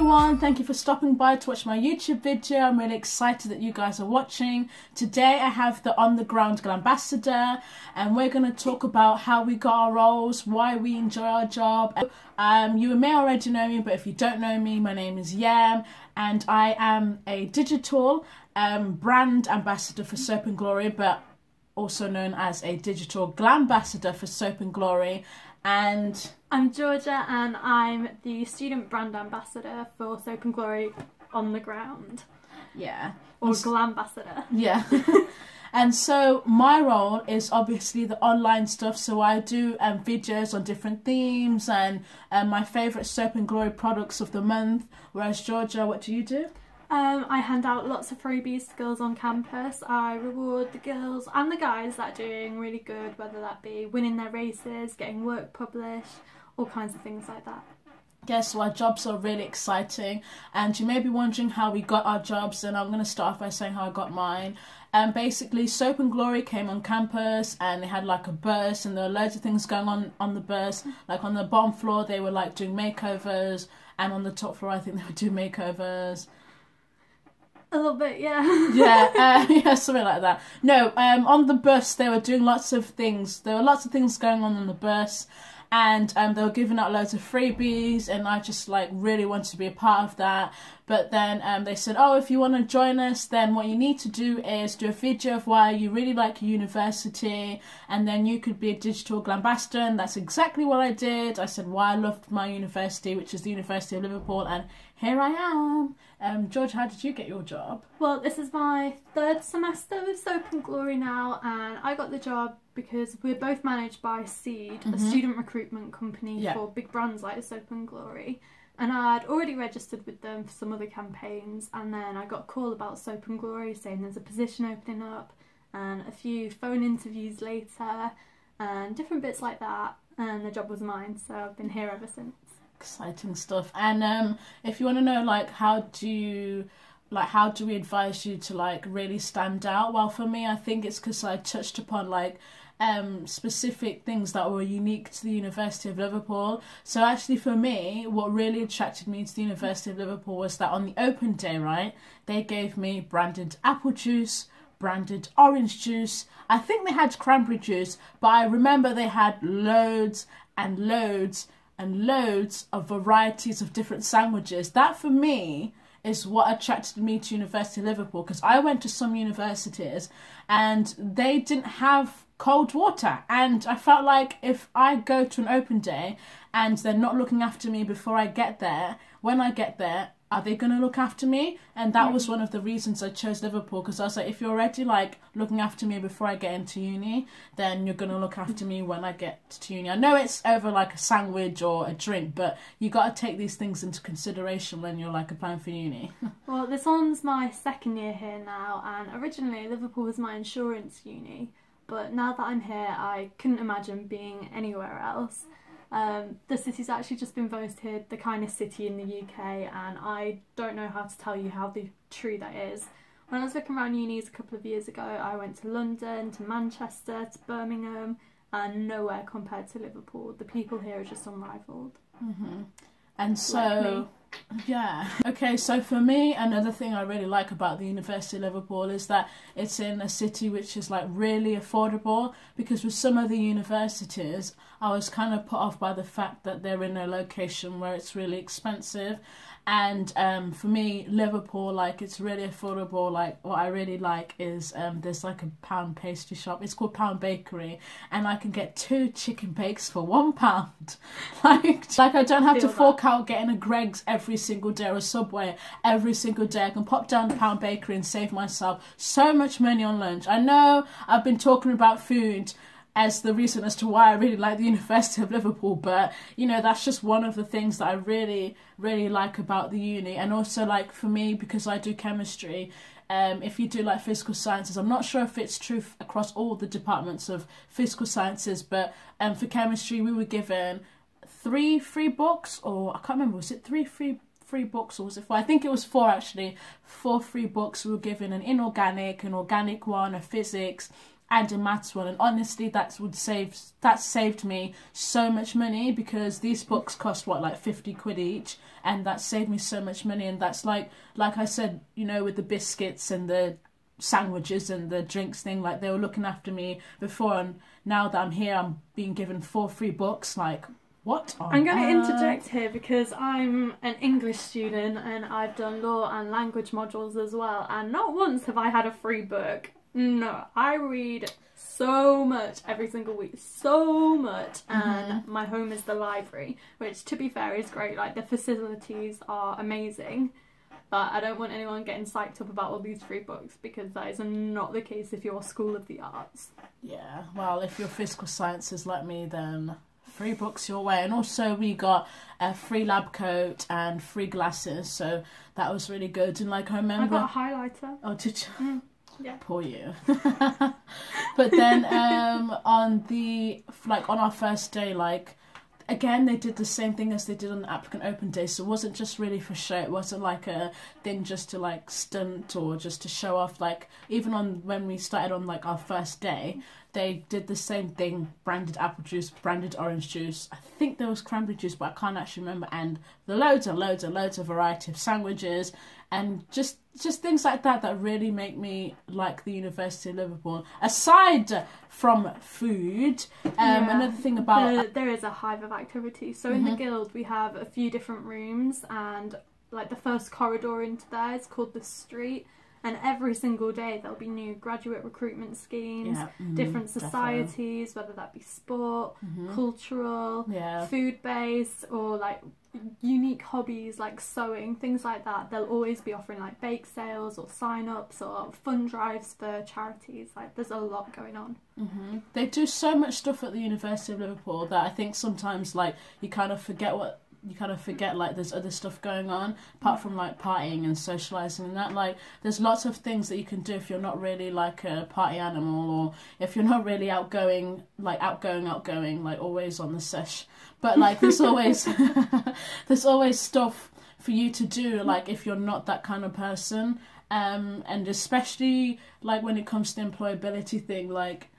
everyone, thank you for stopping by to watch my YouTube video. I'm really excited that you guys are watching. Today I have the On The Ground Glambassador and we're going to talk about how we got our roles, why we enjoy our job. You may already know me, but if you don't know me, my name is Yam and I am a digital brand ambassador for Soap and Glory, but also known as a digital glambassador for Soap and Glory. And I'm Georgia and I'm the student brand ambassador for Soap and Glory On The Ground. Yeah. Or glambassador. Yeah. And so my role is obviously the online stuff. So I do videos on different themes and my favourite Soap and Glory products of the month. Whereas Georgia, what do you do? I hand out lots of freebies to girls on campus. I reward the girls and the guys that are doing really good, whether that be winning their races, getting work published, all kinds of things like that. Yes, so our jobs are really exciting and you may be wondering how we got our jobs, and I'm going to start off by saying how I got mine. Basically, Soap and Glory came on campus and they had like a bus and there were loads of things going on the bus. Like on the bottom floor they were like doing makeovers, and on the top floor I think they were doing makeovers. A little bit, yeah. Yeah, something like that. No, on the bus they were doing lots of things. There were lots of things going on the bus, and they were giving out loads of freebies, and I just like really wanted to be a part of that. But then they said, oh, if you want to join us, then what you need to do is do a video of why you really like your university, and then you could be a digital glambassador. And that's exactly what I did. I said why I loved my university, which is the University of Liverpool, and here I am. George, how did you get your job? Well, this is my third semester with Soap and Glory now, and I got the job because we're both managed by Seed, a student recruitment company for big brands like Soap and Glory. And I'd already registered with them for some other campaigns, and then I got a call about Soap and Glory saying there's a position opening up, and a few phone interviews later and different bits like that, and the job was mine, so I've been here ever since. Exciting stuff. And if you want to know like how do we advise you to like really stand out? Well, for me I think it's because I touched upon like specific things that were unique to the University of Liverpool. So actually for me, what really attracted me to the University of Liverpool was that on the open day, right, they gave me branded apple juice, branded orange juice, I think they had cranberry juice, but I remember they had loads and loads and loads of varieties of different sandwiches. That for me is what attracted me to University of Liverpool, because I went to some universities and they didn't have cold water, and I felt like if I go to an open day and they're not looking after me before I get there, when I get there, are they going to look after me? And that was one of the reasons I chose Liverpool, because I was like, if you're already like looking after me before I get into uni, then you're going to look after me when I get to uni. I know it's over like a sandwich or a drink, but you got to take these things into consideration when you're like applying for uni. Well, this one's my second year here now, and originally Liverpool was my insurance uni, but now that I'm here I couldn't imagine being anywhere else. The city's actually just been voted the kindest city in the UK, and I don't know how to tell you how true that is. When I was looking around unis a couple of years ago, I went to London, to Manchester, to Birmingham, and nowhere compared to Liverpool. The people here are just unrivalled. And so, yeah. Okay, so for me, another thing I really like about the University of Liverpool is that it's in a city which is like really affordable, because with some of the universities, I was kind of put off by the fact that they're in a location where it's really expensive. And for me, Liverpool, like, it's really affordable. Like, what I really like is there's like a pound pastry shop. It's called Pound Bakery, and I can get 2 chicken bakes for £1. like I don't have to fork out getting a Greggs every single day or a Subway every single day. I can pop down to Pound Bakery and save myself so much money on lunch. I know I've been talking about food as the reason as to why I really like the University of Liverpool, but you know, that's just one of the things that I really like about the uni. And also, like, for me, because I do chemistry, if you do like physical sciences, I'm not sure if it's true across all the departments of physical sciences, but for chemistry we were given 3 free books, or I can't remember, was it 3 free books or was it 4? I think it was 4 actually. 4 free books we were given: an inorganic, an organic one, a physics, and a maths one, and honestly that saved me so much money, because these books cost what, like 50 quid each, and that saved me so much money. And that's like I said, you know, with the biscuits and the sandwiches and the drinks thing, like they were looking after me before, and now that I'm here I'm being given 4 free books. Like, what on I'm going to earth? interject here because I'm an English student and I've done law and language modules as well, and not once have I had a free book. No, I read so much every single week, so much, and my home is the library, which, to be fair, is great. Like, the facilities are amazing, but I don't want anyone getting psyched up about all these free books, because that is not the case if you're School of the Arts. Yeah, well, if you're physical sciences like me, then free books your way. And also we got a free lab coat and free glasses, so that was really good. And like, I remember... I got a highlighter. Oh, did you? Yeah. Poor you. But then on our first day, like, again, they did the same thing as they did on the applicant open day. So it wasn't just really for show. It wasn't like a thing just to like stunt or just to show off. Like, even when we started on like our first day, they did the same thing: branded apple juice, branded orange juice. I think there was cranberry juice, but I can't actually remember. And the loads of variety of sandwiches, and just things like that really make me like the University of Liverpool. Aside from food, another thing about... There is a hive of activities. So in the Guild we have a few different rooms, and like the first corridor into there is called the Street, and every single day there'll be new graduate recruitment schemes, different societies, whether that be sport, cultural, food-based, or like unique hobbies like sewing, things like that. They'll always be offering like bake sales or sign-ups or fund drives for charities. Like, there's a lot going on. They do so much stuff at the University of Liverpool that I think sometimes like you kind of forget like there's other stuff going on apart from like partying and socialising and that. Like, there's lots of things that you can do if you're not really like a party animal, or if you're not really outgoing, like always on the sesh. But like there's always there's always stuff for you to do, like if you're not that kind of person. And especially like when it comes to the employability thing, like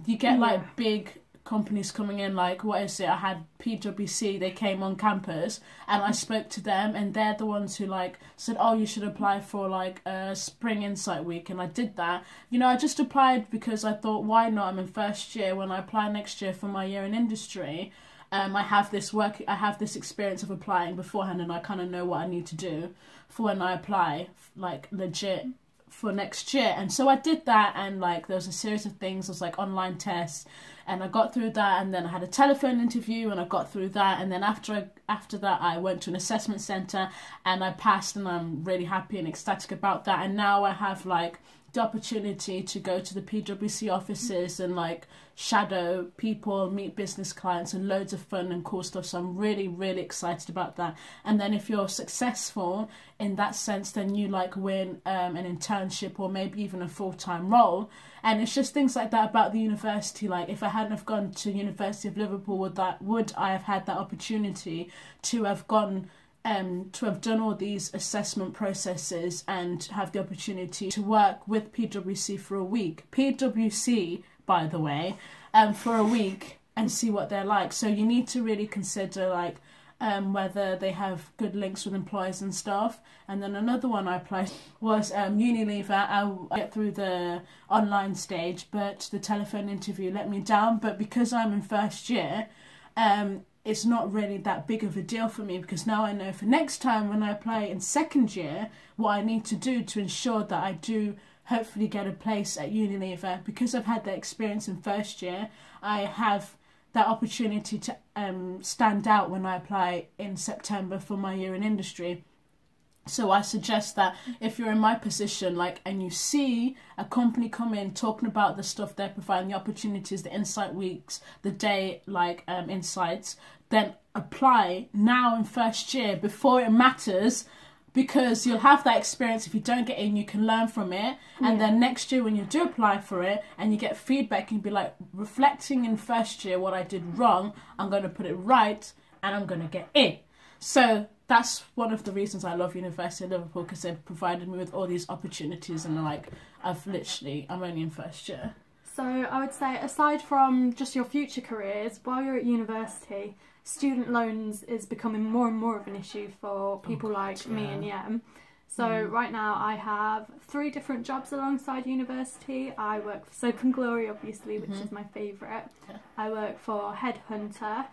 you get like big companies coming in, like what is it? I had PwC, they came on campus and I spoke to them, and they're the ones who like said, oh, you should apply for like a Spring Insight Week, and I did that. You know, I just applied because I thought, why not? I'm in first year. When I apply next year for my year in industry, I have this experience of applying beforehand, and I kind of know what I need to do for when I apply, like legit for next year. And so I did that, and like there was a series of things. There was like online tests, and I got through that, and then I had a telephone interview and I got through that, and then after that I went to an assessment centre and I passed, and I'm really happy and ecstatic about that. And now I have like the opportunity to go to the PwC offices and like shadow people, meet business clients, and loads of fun and cool stuff. So I'm really, really excited about that. And then if you're successful in that sense, then you like win an internship or maybe even a full-time role. And it's just things like that about the university. Like, if I hadn't have gone to University of Liverpool, would I have had that opportunity to have gone to have done all these assessment processes and have the opportunity to work with PwC for a week. PwC, by the way, for a week, and see what they're like. So you need to really consider like whether they have good links with employers and stuff. And then another one I applied was Unilever. I'll get through the online stage, but the telephone interview let me down. But because I'm in first year, it's not really that big of a deal for me, because now I know for next time when I apply in second year what I need to do to ensure that I do hopefully get a place at Unilever. Because I've had that experience in first year, I have that opportunity to stand out when I apply in September for my year in industry. So I suggest that if you're in my position, like, and you see a company come in talking about the stuff they're providing, the opportunities, the insight weeks, the day, like insights, then apply now in first year before it matters, because you'll have that experience. If you don't get in, you can learn from it. And then next year when you do apply for it and you get feedback, you'll be like, reflecting in first year what I did wrong, I'm going to put it right and I'm going to get in. So that's one of the reasons I love University of Liverpool, because they've provided me with all these opportunities, and like I'm only in first year. So I would say, aside from just your future careers, while you're at university, student loans is becoming more and more of an issue for people like me and Yem. So right now I have 3 different jobs alongside university. I work for Soap and Glory, obviously, which is my favourite. I work for Headhunter,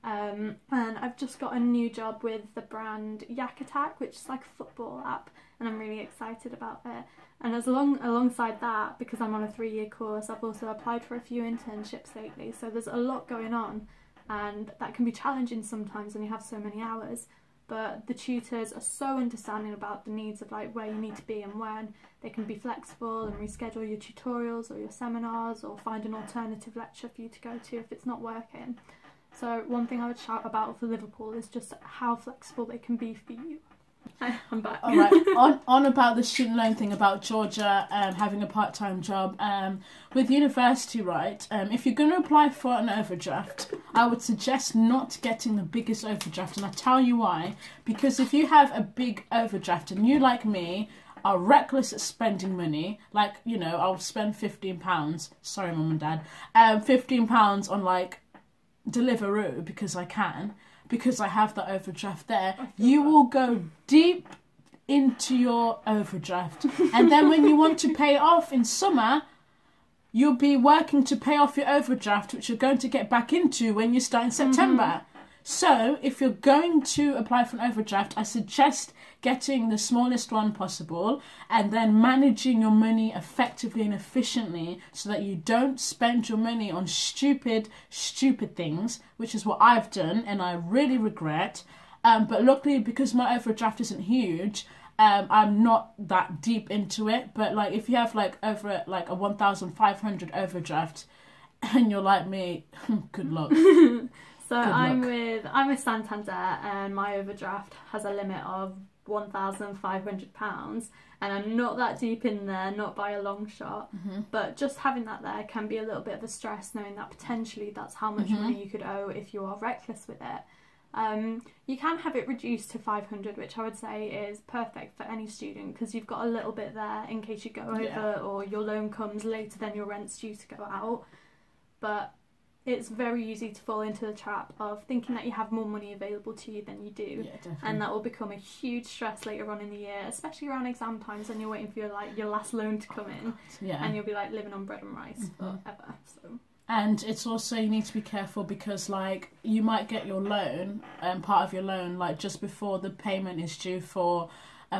and I've just got a new job with the brand Yak Attack, which is like a football app, and I'm really excited about it. And alongside that, because I'm on a 3-year course, I've also applied for a few internships lately. So there's a lot going on, and that can be challenging sometimes when you have so many hours. But the tutors are so understanding about the needs of like where you need to be and when. They can be flexible and reschedule your tutorials or your seminars, or find an alternative lecture for you to go to if it's not working. So one thing I would shout about for Liverpool is just how flexible they can be for you. I'm back. All right. on about the student loan thing about Georgia having a part-time job. With university, right, if you're going to apply for an overdraft, I would suggest not getting the biggest overdraft, and I'll tell you why. Because if you have a big overdraft and you, like me, are reckless at spending money, like, you know, I'll spend £15, sorry mum and dad, £15 on like Deliveroo because I can, because I have the overdraft there, you will go deep into your overdraft. And then when you want to pay off in summer, you'll be working to pay off your overdraft, which you're going to get back into when you start in September. So if you're going to apply for an overdraft, I suggest getting the smallest one possible and then managing your money effectively and efficiently so that you don't spend your money on stupid things, which is what I've done and I really regret. But luckily, because my overdraft isn't huge, I'm not that deep into it. But like if you have like over like a 1,500 overdraft and you're like me, good luck. So I'm with Santander, and my overdraft has a limit of £1,500, and I'm not that deep in there, not by a long shot. But just having that there can be a little bit of a stress, knowing that potentially that's how much money you could owe if you are reckless with it. You can have it reduced to 500, which I would say is perfect for any student, because you've got a little bit there in case you go over or your loan comes later than your rent's due to go out. But it's very easy to fall into the trap of thinking that you have more money available to you than you do. And that will become a huge stress later on in the year, especially around exam times when you're waiting for your last loan to come in. And you'll be like living on bread and rice forever. So. And it's also, you need to be careful because like you might get your loan, part of your loan, like just before the payment is due for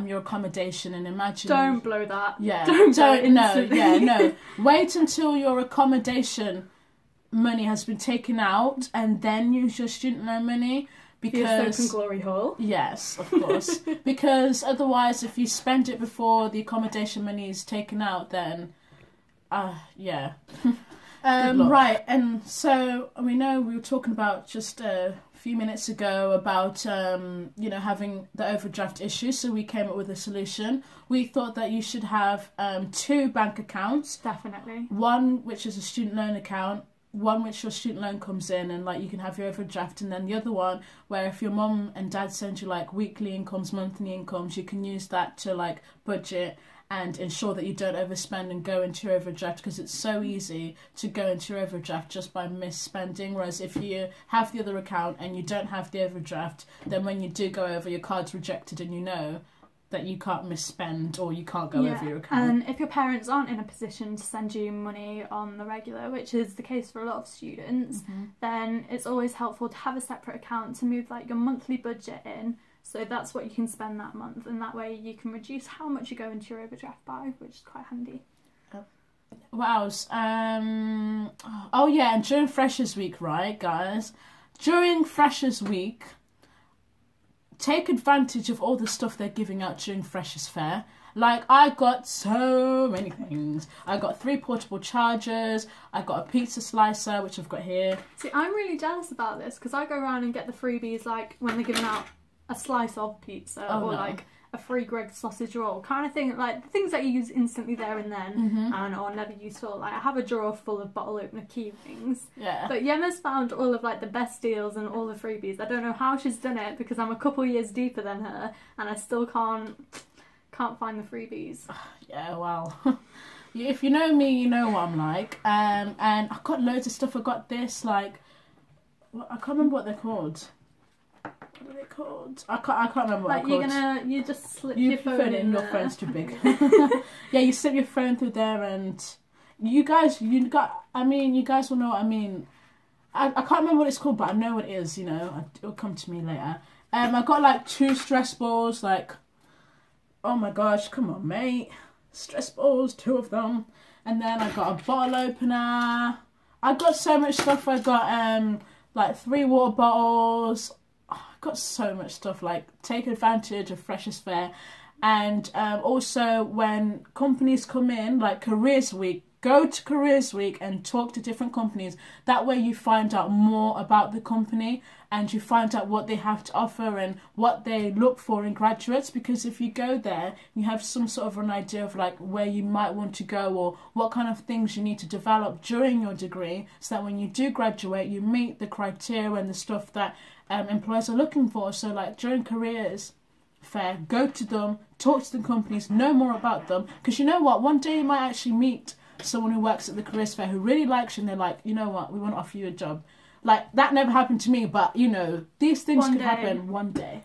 your accommodation, and imagine... Don't blow that. No. Wait until your accommodation money has been taken out and then use your student loan money, because Soap and Glory hole. Yes, of course. Because otherwise, if you spend it before the accommodation money is taken out, then right. And so we know we were talking about just a few minutes ago about having the overdraft issue, so we came up with a solution. We thought that you should have 2 bank accounts. Definitely. One which is a student loan account, one which your student loan comes in and like you can have your overdraft, and then the other one where if your mum and dad send you like weekly incomes, monthly incomes, you can use that to like budget and ensure that you don't overspend and go into your overdraft, because it's so easy to go into your overdraft just by misspending. Whereas if you have the other account and you don't have the overdraft, then when you do go over, your card's rejected and you know that you can't misspend or you can't go over your account. And if your parents aren't in a position to send you money on the regular, which is the case for a lot of students, then it's always helpful to have a separate account to move like your monthly budget in. So that's what you can spend that month, and that way you can reduce how much you go into your overdraft by, which is quite handy. What else? And during Freshers Week, right, guys? During Freshers Week, take advantage of all the stuff they're giving out during Freshers Fair. Like, I got so many things. I got 3 portable chargers. I got a pizza slicer, which I've got here. See, I'm really jealous about this, because I go around and get the freebies, like, when they're giving out a slice of pizza like a free Greg's sausage roll kind of thing, like the things that you use instantly there and then and or never useful. Like I have a drawer full of bottle opener key rings. But Yema's found all of like the best deals and all the freebies. I don't know how she's done it, because I'm a couple years deeper than her and I still can't find the freebies. Yeah, well. if you know me, you know what I'm like. And I got loads of stuff. I got this, like, I can't remember what they're called. What are they called? I can't remember what they're called. You just slip your phone in your there. phone's too big. Yeah, you slip your phone through there, and you guys will know what I mean. I can't remember what it's called, but I know what it is, you know. It'll come to me later. I got like 2 stress balls, like, oh my gosh, come on, mate. Stress balls, 2 of them. And then I got a bottle opener. I got so much stuff. I got like 3 water bottles. Oh, I got so much stuff. Like, take advantage of Freshers Fair. And also when companies come in, like Careers Week, go to Careers Week and talk to different companies. That way you find out more about the company and you find out what they have to offer and what they look for in graduates. Because if you go there, you have some sort of an idea of like where you might want to go or what kind of things you need to develop during your degree, so that when you do graduate, you meet the criteria and the stuff that employers are looking for. So like during Careers Fair, go to them, talk to the companies, know more about them. Because you know what, one day you might actually meet someone who works at the Careers Fair who really likes you and they're like, you know what, we want to offer you a job. Like, that never happened to me, but, you know, these things could happen one day.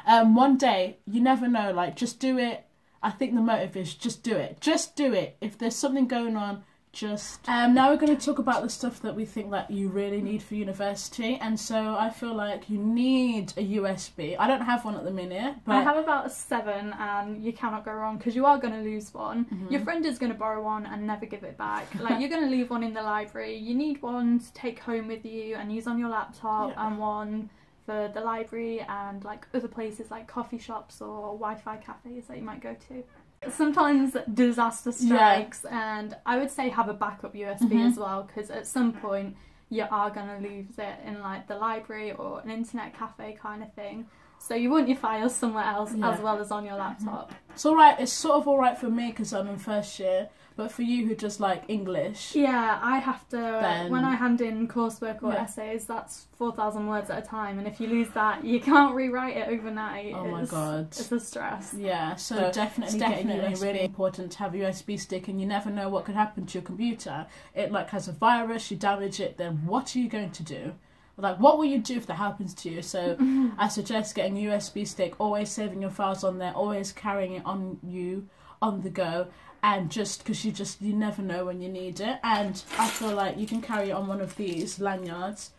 One day, you never know, like, just do it. I think the motive is just do it. Just do it. If there's something going on, just... now we're going to talk about the stuff that we think that you really need for university. And so I feel like you need a USB. I don't have one at the minute, but... I have about a 7 and you cannot go wrong because you are going to lose one. Your friend is going to borrow one and never give it back. Like, you're going to leave one in the library. You need one to take home with you and use on your laptop, and one for the library and like other places like coffee shops or Wi-Fi cafes that you might go to. Sometimes disaster strikes, and I would say have a backup USB as well, because at some point you are going to lose it in like the library or an internet cafe kind of thing. So you want your files somewhere else as well as on your laptop. It's alright, it's sort of alright for me because I'm in first year, but for you who just like English... Yeah, I have to, when I hand in coursework or essays, that's 4,000 words at a time, and if you lose that, you can't rewrite it overnight. Oh my god. It's a stress. Yeah, so definitely really important to have a USB stick, and you never know what could happen to your computer. It like has a virus, you damage it, then what are you going to do? Like, what will you do if that happens to you? So I suggest getting a USB stick, always saving your files on there, always carrying it on you, on the go, and just because you never know when you need it. And I feel like you can carry it on one of these lanyards.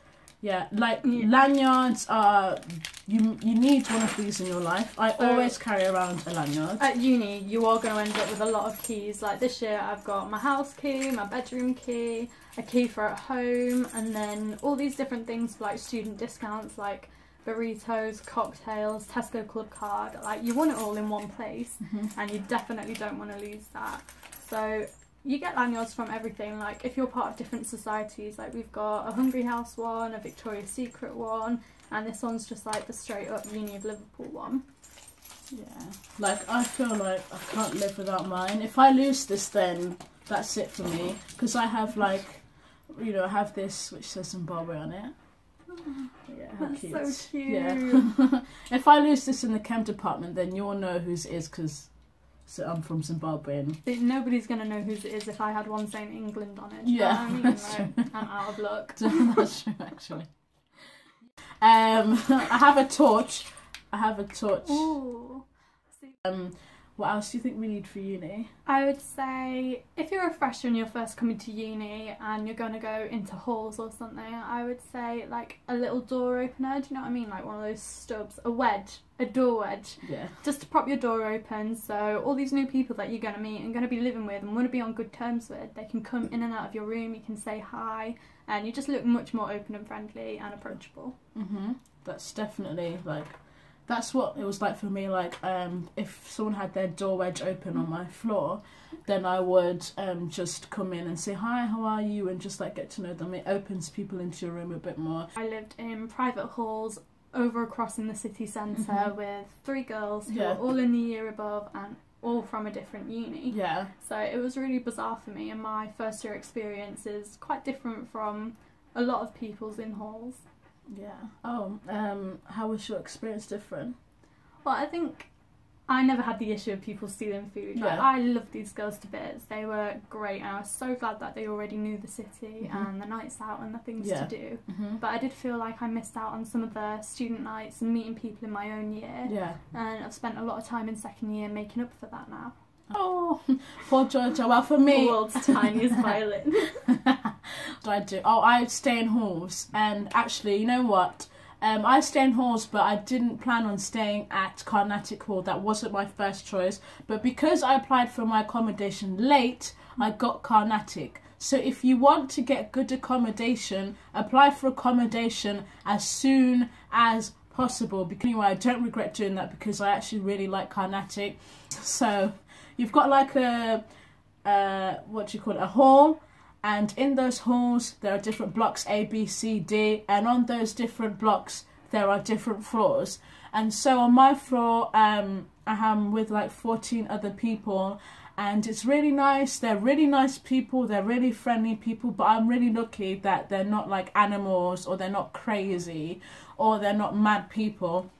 Lanyards are, you need one of these in your life. I always carry around a lanyard. At uni, you are going to end up with a lot of keys. Like this year, I've got my house key, my bedroom key, a key for at home, and then all these different things for like student discounts, like burritos, cocktails, Tesco Club card. Like, you want it all in one place, and you definitely don't want to lose that. So you get lanyards from everything. Like, if you're part of different societies, like we've got a Hungry House one, a Victoria's Secret one, and this one's just like the straight up Uni of Liverpool one. Yeah, like I feel like I can't live without mine. If I lose this, then that's it for me, because I have like, you know, I have this which says Zimbabwe on it. Yeah, how that's cute. so cute. Yeah. If I lose this in the chem department, then you'll know whose it is, because I'm from Zimbabwe. And... Nobody's going to know whose it is if I had one saying England on it. Yeah, you know what I mean? that's like, true. I'm out of luck. That's true, actually. I have a torch. Ooh. What else do you think we need for uni? I would say if you're a fresher and you're first coming to uni and you're going to go into halls or something, I would say like a little door opener. Do you know what I mean? Like one of those stubs, a wedge, a door wedge. Yeah. Just to prop your door open, so all these new people that you're going to meet and going to be living with and want to be on good terms with, they can come in and out of your room, you can say hi, and you just look much more open and friendly and approachable. That's definitely like... That's what it was like for me. Like, if someone had their door wedge open on my floor, then I would just come in and say, hi, how are you? And just like get to know them. It opens people into your room a bit more. I lived in private halls over across in the city centre with 3 girls who were all in the year above and all from a different uni. Yeah. So it was really bizarre for me, and my first year experience is quite different from a lot of people's in halls. Yeah. Oh, how was your experience different? Well, I think I never had the issue of people stealing food. Like, I loved these girls to bits. They were great, and I was so glad that they already knew the city and the nights out and the things to do. But I did feel like I missed out on some of the student nights and meeting people in my own year. And I've spent a lot of time in second year making up for that now. Oh, poor Georgia. Well, for me... The world's tiniest violin. What do I do? Oh, I stay in halls. And actually, you know what? I stay in halls, but I didn't plan on staying at Carnatic Hall. That wasn't my first choice. But because I applied for my accommodation late, I got Carnatic. So if you want to get good accommodation, apply for accommodation as soon as possible. Because anyway, I don't regret doing that because I actually really like Carnatic. So you've got like a, what do you call it, a hall. And in those halls, there are different blocks, A, B, C, D. And on those different blocks, there are different floors. And so on my floor, I am with like 14 other people. And it's really nice. They're really nice people. They're really friendly people. But I'm really lucky that they're not like animals, or they're not crazy, or they're not mad people.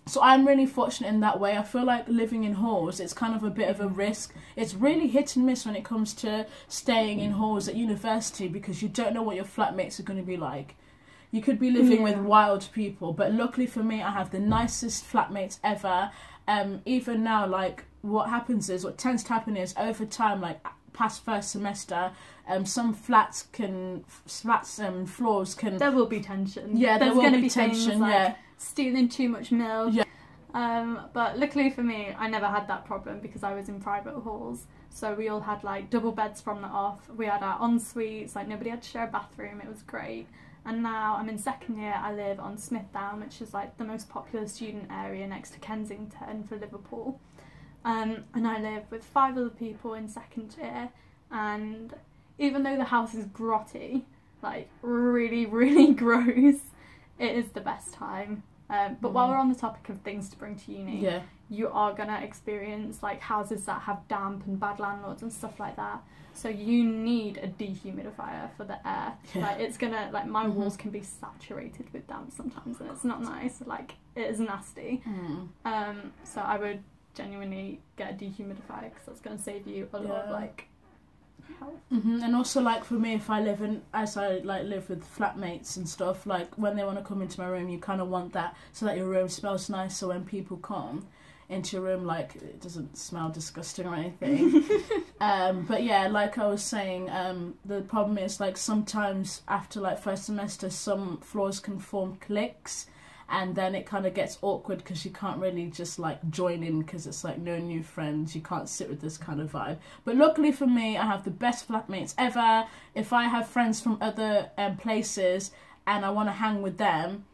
So I'm really fortunate in that way. I feel like living in halls, it's kind of a bit of a risk. It's really hit and miss when it comes to staying in halls at university, because you don't know what your flatmates are going to be like. You could be living with wild people, but luckily for me, I have the nicest flatmates ever. Even now, like, what tends to happen is over time, like past first semester, some floors can... There will be tension. Yeah, there's going to be tension, like stealing too much milk. But luckily for me, I never had that problem because I was in private halls. So we all had like double beds from the off. We had our en-suites, like nobody had to share a bathroom. It was great. And now I'm in second year. I live on Smithdown, which is like the most popular student area next to Kensington for Liverpool. And I live with 5 other people in second year. And even though the house is grotty, like really, really gross, it is the best time. But while we're on the topic of things to bring to uni, you are going to experience like houses that have damp and bad landlords and stuff like that. So you need a dehumidifier for the air. Like it's gonna, like my walls can be saturated with damp sometimes, and it's not nice. Like it is nasty. So I would genuinely get a dehumidifier because that's going to save you a lot of like health. And also, like for me, if I live with flatmates and stuff, like when they want to come into my room, you kind of want that so that your room smells nice, so when people come into your room, like it doesn't smell disgusting or anything. But yeah, like I was saying, the problem is like sometimes after like first semester, some floors can form cliques. And then it kind of gets awkward because you can't really just like join in because it's like no new friends. You can't sit with this kind of vibe. But luckily for me, I have the best flatmates ever. If I have friends from other places and I want to hang with them,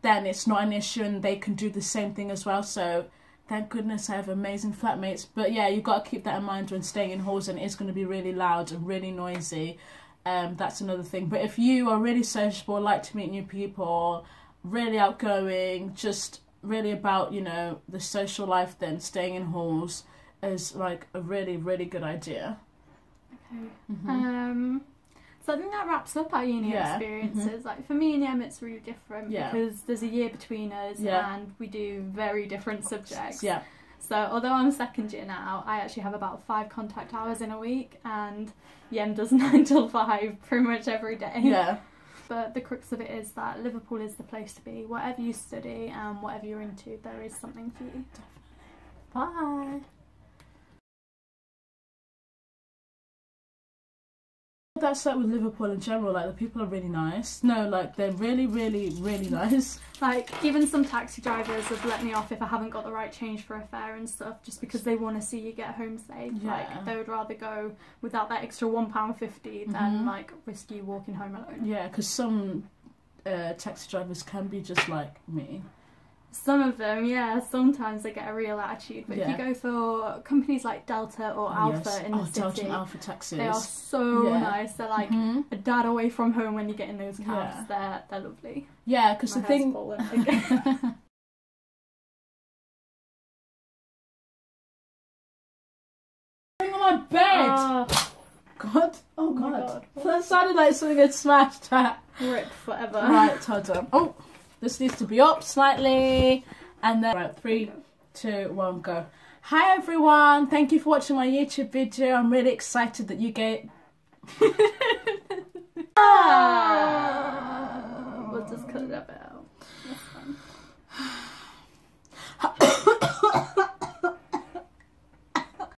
then it's not an issue and they can do the same thing as well. So thank goodness I have amazing flatmates. But yeah, you've got to keep that in mind when staying in halls, and it's going to be really loud and really noisy. That's another thing. But if you are really sociable, like to meet new people, really outgoing, just really about, you know, the social life, then staying in halls is like a really, really good idea. Okay. So I think that wraps up our uni experiences. Like for me and Em, it's really different because there's a year between us and we do very different subjects. So although I'm second year now, I actually have about 5 contact hours in a week, and Yem does 9 till 5 pretty much every day. But the crux of it is that Liverpool is the place to be. Whatever you study and whatever you're into, there is something for you. Bye. That's like with Liverpool in general, like the people are really nice. No, like they're really, really, really nice. Like even some taxi drivers have let me off if I haven't got the right change for a fare and stuff, just because they want to see you get home safe. Like they would rather go without that extra £1.50 than like risk you walking home alone. Yeah, because some taxi drivers can be just like me. Some of them, yeah, sometimes they get a real attitude, but if you go for companies like Delta or Alpha in the city, Delta and Alpha taxis, they are so nice. They're like a dad away from home when you get in those cabs. They're lovely. Yeah, because the thing. On my bed. God, oh God, that sounded like something had smashed. Rip forever. Right, hold on. Oh. This needs to be up slightly, and then right, 3, 2, 1, go. Hi everyone, thank you for watching my YouTube video. I'm really excited that you get... We'll just cut that bit out.